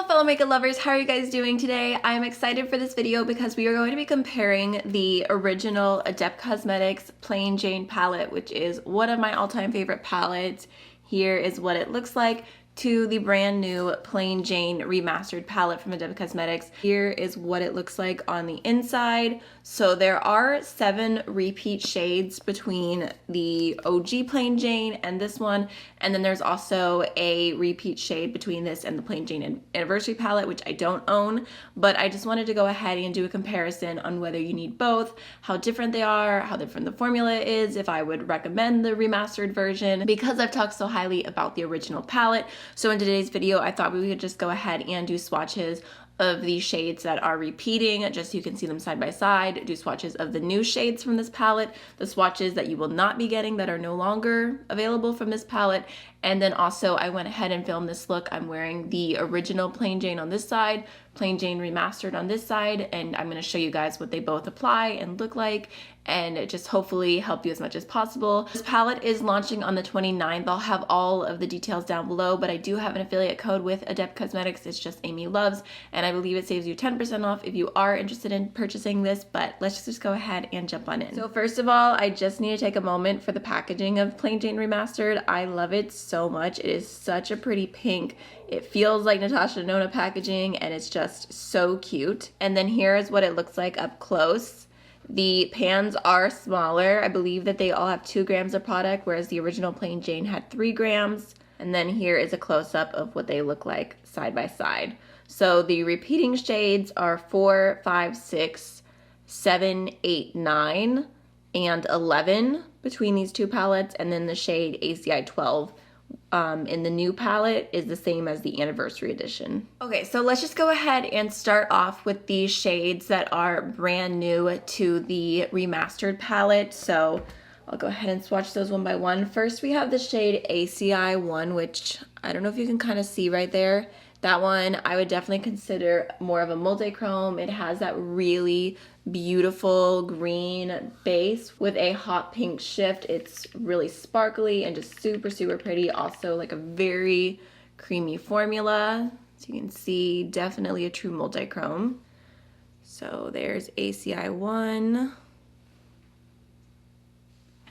Hello fellow makeup lovers, how are you guys doing today? I'm excited for this video because we are going to be comparing the original Adept Cosmetics Plain Jane palette, which is one of my all-time favorite palettes. Here is what it looks like, to the brand new Plain Jane Remastered Palette from Adept Cosmetics. Here is what it looks like on the inside. So there are 7 repeat shades between the OG Plain Jane and this one, and then there's also a repeat shade between this and the Plain Jane Anniversary Palette, which I don't own, but I just wanted to go ahead and do a comparison on whether you need both, how different they are, how different the formula is, if I would recommend the remastered version, because I've talked so highly about the original palette. So in today's video, I thought we could just go ahead and do swatches of the shades that are repeating, just so you can see them side by side, do swatches of the new shades from this palette, the swatches that you will not be getting that are no longer available from this palette, and then also I went ahead and filmed this look. I'm wearing the original Plain Jane on this side, Plain Jane Remastered on this side, and I'm going to show you guys what they both apply and look like, and just hopefully help you as much as possible. This palette is launching on the 29th. I'll have all of the details down below, but I do have an affiliate code with Adept Cosmetics. It's just AMYLOVES, and I believe it saves you 10% off if you are interested in purchasing this, but let's just go ahead and jump on in. So first of all, I just need to take a moment for the packaging of Plain Jane Remastered. I love it so much. It is such a pretty pink. It feels like Natasha Denona packaging, and it's just so cute. And then here is what it looks like up close. The pans are smaller. I believe that they all have 2 grams of product, whereas the original Plain Jane had 3 grams. And then here is a close-up of what they look like side by side. So the repeating shades are 4, 5, 6, 7, 8, 9, and 11 between these two palettes, and then the shade ACI 12 in the new palette is the same as the anniversary edition. Okay, so let's just go ahead and start off with the shades that are brand new to the remastered palette. So I'll go ahead and swatch those one by one. First, we have the shade ACI 1, which I don't know if you can kind of see right there. That one I would definitely consider more of a multi-chrome. It has that really beautiful green base with a hot pink shift. It's really sparkly and just super, super pretty. Also like a very creamy formula. So you can see definitely a true multi-chrome. So there's ACI 1.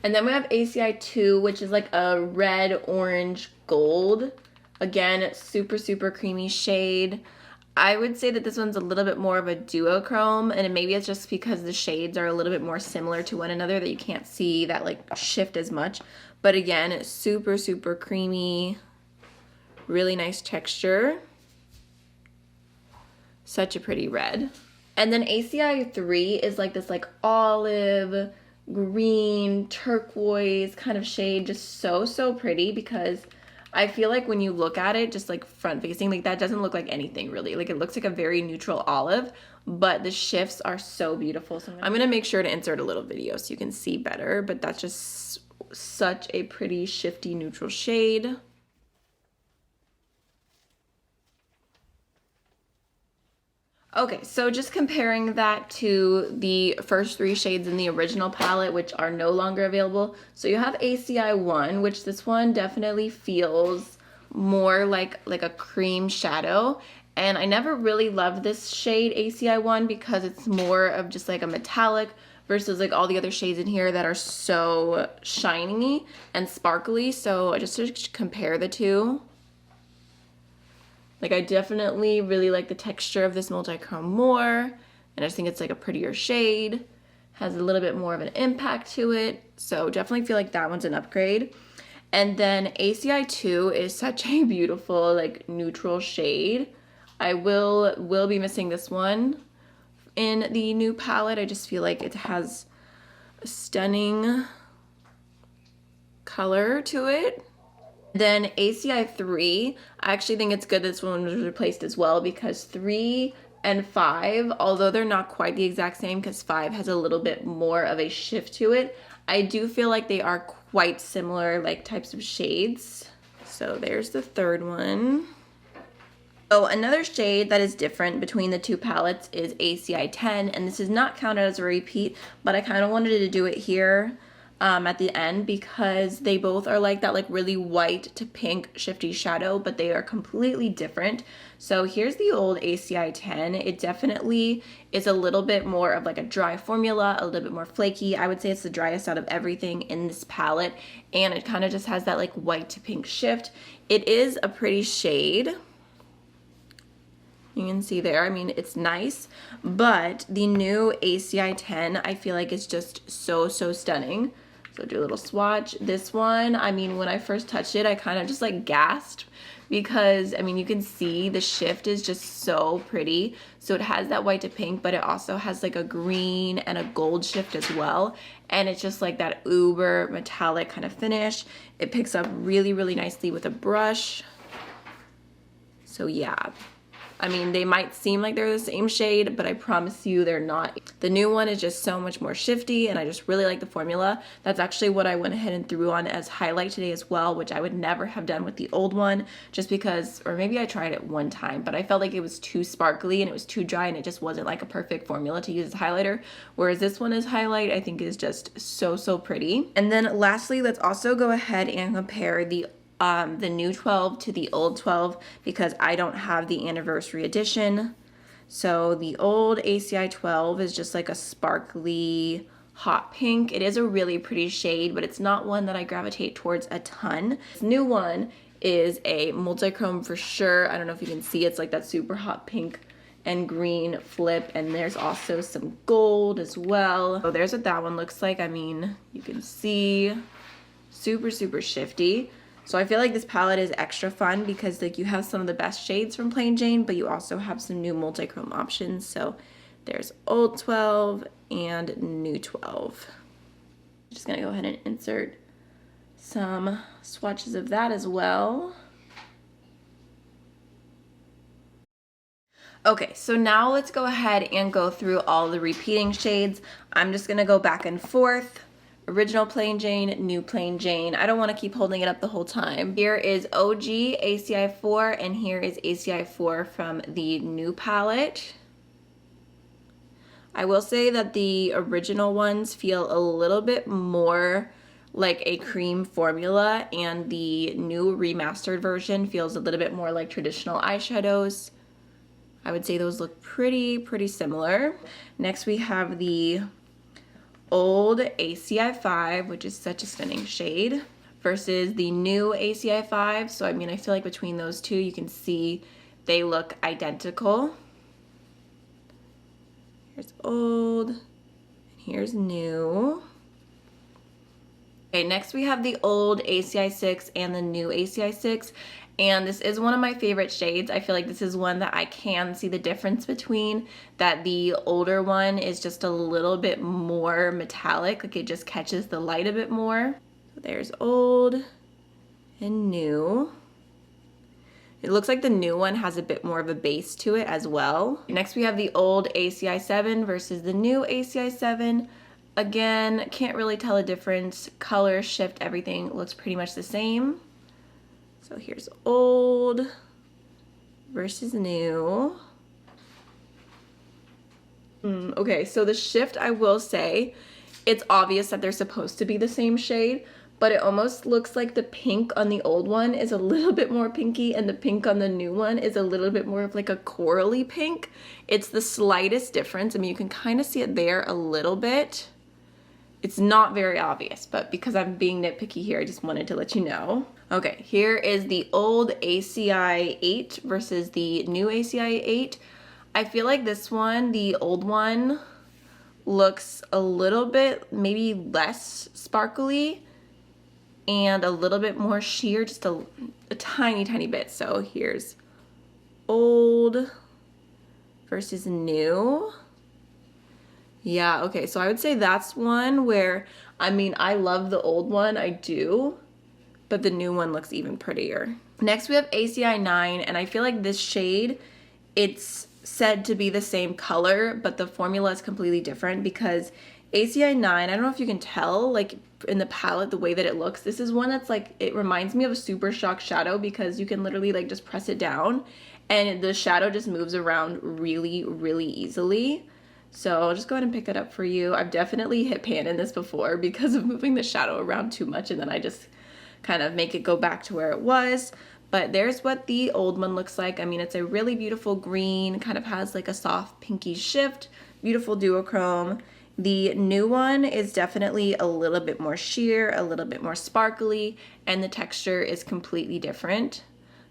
And then we have ACI 2, which is like a red, orange, gold. Again, super, super creamy shade. I would say that this one's a little bit more of a duochrome, and maybe it's just because the shades are a little bit more similar to one another that you can't see that like shift as much. But again, it's super, super creamy, really nice texture. Such a pretty red. And then ACI 3 is like this like olive, green, turquoise kind of shade. Just so, so pretty, because I feel like when you look at it, just like front facing, like that doesn't look like anything really. Like it looks like a very neutral olive, but the shifts are so beautiful. So I'm gonna make sure to insert a little video so you can see better, but that's just such a pretty shifty neutral shade. Okay, so just comparing that to the first 3 shades in the original palette, which are no longer available. So you have ACI 1, which this one definitely feels more like a cream shadow. And I never really loved this shade ACI 1 because it's more of just like a metallic versus like all the other shades in here that are so shiny and sparkly. So just to compare the two. Like I definitely really like the texture of this multi-chrome more, and I just think it's like a prettier shade, has a little bit more of an impact to it, so definitely feel like that one's an upgrade. And then ACI 2 is such a beautiful like neutral shade. I will be missing this one in the new palette. I just feel like it has a stunning color to it. Then ACI 3, I actually think it's good this one was replaced as well, because 3 and 5, although they're not quite the exact same because 5 has a little bit more of a shift to it, I do feel like they are quite similar like types of shades. So there's the third one. So another shade that is different between the two palettes is ACI 10, and this is not counted as a repeat, but I kind of wanted to do it here at the end, because they both are like that, like really white to pink shifty shadow, but they are completely different. So here's the old ACI 10. It definitely is a little bit more of like a dry formula, a little bit more flaky. I would say it's the driest out of everything in this palette, and it kind of just has that like white to pink shift. It is a pretty shade. You can see there, I mean, it's nice, but the new ACI 10, I feel like is just so stunning. So do a little swatch. This one, I mean, when I first touched it, I kind of just like gasped because, I mean, you can see the shift is just so pretty. So it has that white to pink, but it also has like a green and a gold shift as well. And it's just like that uber metallic kind of finish. It picks up really nicely with a brush. So yeah. I mean, they might seem like they're the same shade, but I promise you they're not. The new one is just so much more shifty, and I just really like the formula. That's actually what I went ahead and threw on as highlight today as well, which I would never have done with the old one, just because, or maybe I tried it one time, but I felt like it was too sparkly and it was too dry, and it just wasn't like a perfect formula to use as highlighter. Whereas this one as highlight, I think is just so pretty. And then lastly, let's also go ahead and compare the new 12 to the old 12, because I don't have the anniversary edition. So the old ACI 12 is just like a sparkly hot pink. It is a really pretty shade, but it's not one that I gravitate towards a ton. This new one is a multi-chrome for sure. I don't know if you can see, it's like that super hot pink and green flip, and there's also some gold as well. So there's what that one looks like. I mean, you can see super shifty. So I feel like this palette is extra fun because like you have some of the best shades from Plain Jane, but you also have some new multi-chrome options. So there's old 12 and new 12. Just gonna go ahead and insert some swatches of that as well. Okay, so now let's go ahead and go through all the repeating shades. I'm just gonna go back and forth. Original Plain Jane, new Plain Jane. I don't want to keep holding it up the whole time. Here is OG ACI 4, and here is ACI 4 from the new palette. I will say that the original ones feel a little bit more like a cream formula, and the new remastered version feels a little bit more like traditional eyeshadows. I would say those look pretty similar. Next we have the old ACI 5, which is such a stunning shade, versus the new ACI 5. So I mean, I feel like between those two, you can see they look identical. Here's old, and here's new. Okay, next we have the old ACI 6 and the new ACI 6. And this is one of my favorite shades. I feel like this is one that I can see the difference between, that the older one is just a little bit more metallic, like it just catches the light a bit more. So there's old and new. It looks like the new one has a bit more of a base to it as well. Next we have the old ACI 7 versus the new ACI 7. Again, can't really tell a difference. Color, shift, everything looks pretty much the same. So here's old versus new. Okay, so the shift, I will say, it's obvious that they're supposed to be the same shade, but it almost looks like the pink on the old one is a little bit more pinky, and the pink on the new one is a little bit more of like a corally pink. It's the slightest difference. I mean, you can kind of see it there a little bit. It's not very obvious, but because I'm being nitpicky here, I just wanted to let you know. Okay, here is the old ACI 8 versus the new ACI 8. I feel like this one, the old one, looks a little bit maybe less sparkly and a little bit more sheer, just a tiny bit. So here's old versus new. Yeah, okay, so I would say that's one where, I mean, I love the old one, I do, but the new one looks even prettier. Next we have ACI 9, and I feel like this shade, it's said to be the same color, but the formula is completely different, because ACI 9, I don't know if you can tell, like in the palette, the way that it looks, this is one that's like, it reminds me of a Super Shock shadow, because you can literally like just press it down and the shadow just moves around really easily. So I'll just go ahead and pick that up for you. I've definitely hit pan in this before because of moving the shadow around too much, and then I just kind of make it go back to where it was. But there's what the old one looks like. I mean, it's a really beautiful green, kind of has like a soft pinky shift, beautiful duochrome. The new one is definitely a little bit more sheer, a little bit more sparkly, and the texture is completely different.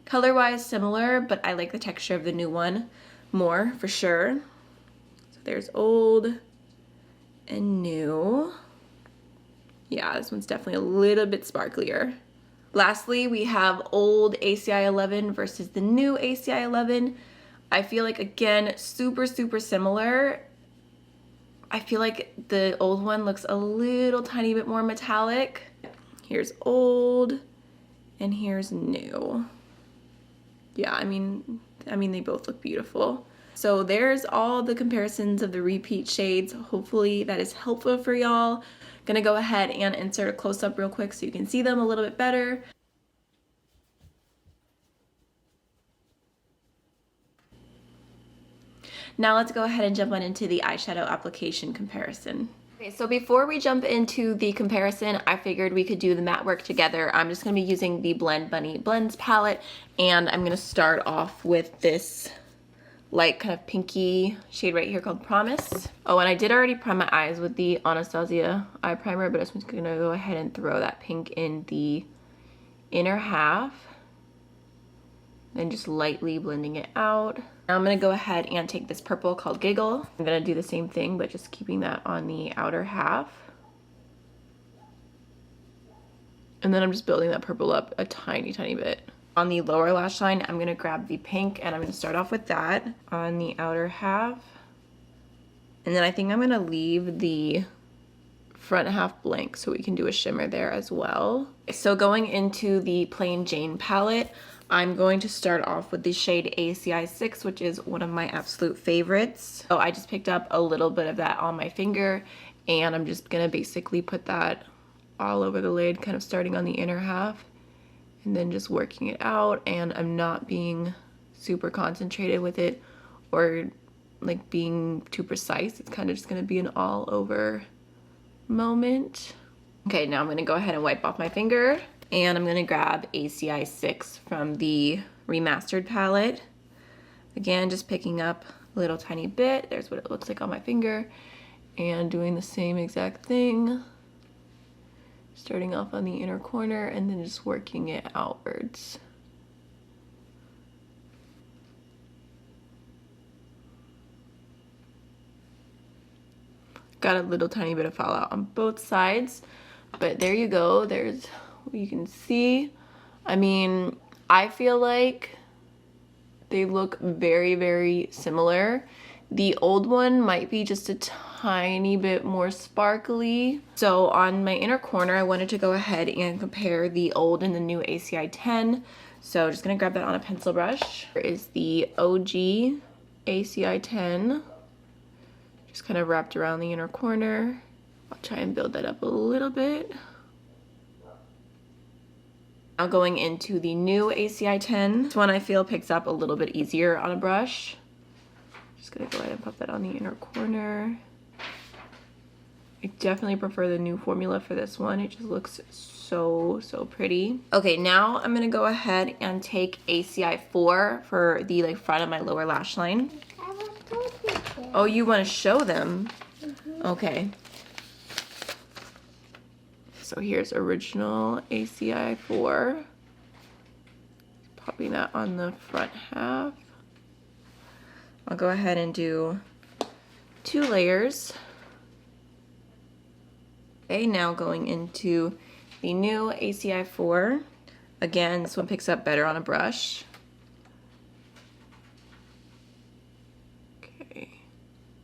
Color-wise similar, but I like the texture of the new one more for sure. So there's old and new. Yeah, this one's definitely a little bit sparklier. Lastly, we have old ACI 11 versus the new ACI 11. I feel like, again, super similar. I feel like the old one looks a little tiny bit more metallic. Here's old and here's new. Yeah, I mean they both look beautiful. So there's all the comparisons of the repeat shades. Hopefully that is helpful for y'all. Gonna go ahead and insert a close-up real quick so you can see them a little bit better. Now let's go ahead and jump on into the eyeshadow application comparison. Okay, so before we jump into the comparison, I figured we could do the matte work together. I'm just gonna be using the Blend Bunny Blends palette, and I'm gonna start off with this light kind of pinky shade right here called Promise. Oh, and I did already prime my eyes with the Anastasia eye primer, but I'm just gonna go ahead and throw that pink in the inner half and just lightly blending it out. Now I'm gonna go ahead and take this purple called Giggle. I'm gonna do the same thing, but just keeping that on the outer half. And then I'm just building that purple up a tiny bit. On the lower lash line, I'm gonna grab the pink and I'm gonna start off with that on the outer half. And then I think I'm gonna leave the front half blank so we can do a shimmer there as well. So going into the Plain Jane palette, I'm going to start off with the shade ACI 6, which is one of my absolute favorites. So I just picked up a little bit of that on my finger, and I'm just gonna basically put that all over the lid, kind of starting on the inner half and then just working it out. And I'm not being super concentrated with it or like being too precise. It's kind of just gonna be an all over moment. Okay, now I'm gonna go ahead and wipe off my finger, and I'm gonna grab ACI 6 from the Remastered palette. Again, just picking up a little tiny bit. There's what it looks like on my finger, and doing the same exact thing. Starting off on the inner corner and then just working it outwards. Got a little tiny bit of fallout on both sides, but there you go. There's what you can see. I mean, I feel like they look very similar. The old one might be just a tiny bit more sparkly. So on my inner corner, I wanted to go ahead and compare the old and the new ACI 10. So just gonna grab that on a pencil brush. Here is the OG ACI 10. Just kind of wrapped around the inner corner. I'll try and build that up a little bit. Now going into the new ACI 10. This one I feel picks up a little bit easier on a brush. Just gonna go ahead and pop that on the inner corner. I definitely prefer the new formula for this one. It just looks so pretty. Okay, now I'm gonna go ahead and take ACI 4 for the front of my lower lash line. Oh, you want to show them? Okay. So here's original ACI 4. Popping that on the front half. I'll go ahead and do 2 layers. Okay, now going into the new ACI 4. Again, this one picks up better on a brush. Okay.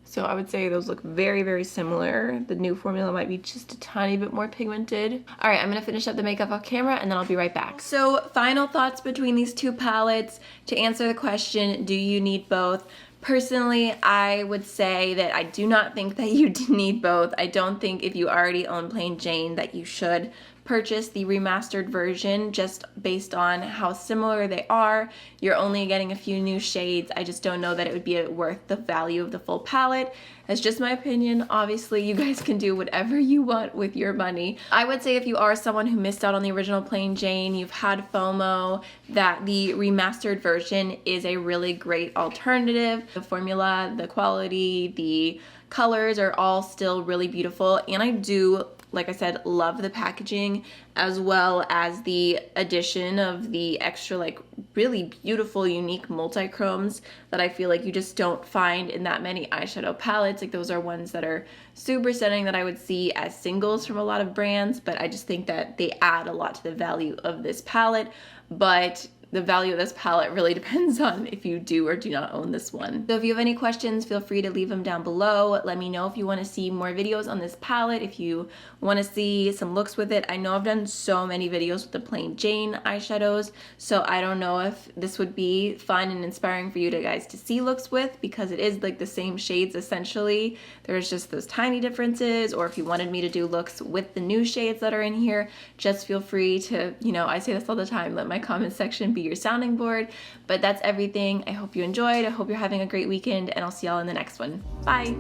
So I would say those look very similar. The new formula might be just a tiny bit more pigmented. All right, I'm gonna finish up the makeup off camera and then I'll be right back. So final thoughts between these 2 palettes. To answer the question, do you need both? Personally, I would say that I do not think that you need both. I don't think if you already own Plain Jane that you should purchase the remastered version just based on how similar they are. You're only getting a few new shades. I just don't know that it would be worth the value of the full palette. That's just my opinion. Obviously, you guys can do whatever you want with your money. I would say if you are someone who missed out on the original Plain Jane, you've had FOMO, that the remastered version is a really great alternative. The formula, the quality, the colors are all still really beautiful, and I do, like I said, love the packaging as well as the addition of the extra like really beautiful unique multi-chromes that I feel like you just don't find in that many eyeshadow palettes. Like those are ones that are super stunning that I would see as singles from a lot of brands, but I just think that they add a lot to the value of this palette. But the value of this palette really depends on if you do or do not own this one. So if you have any questions, feel free to leave them down below. Let me know if you want to see more videos on this palette, if you want to see some looks with it. I know I've done so many videos with the Plain Jane eyeshadows, so I don't know if this would be fun and inspiring for you guys to see looks with, because it is like the same shades essentially. There's just those tiny differences, or if you wanted me to do looks with the new shades that are in here, just feel free to, you know, I say this all the time, let my comment section be your sounding board. But that's everything. I hope you enjoyed. I hope you're having a great weekend, and I'll see y'all in the next one. Bye.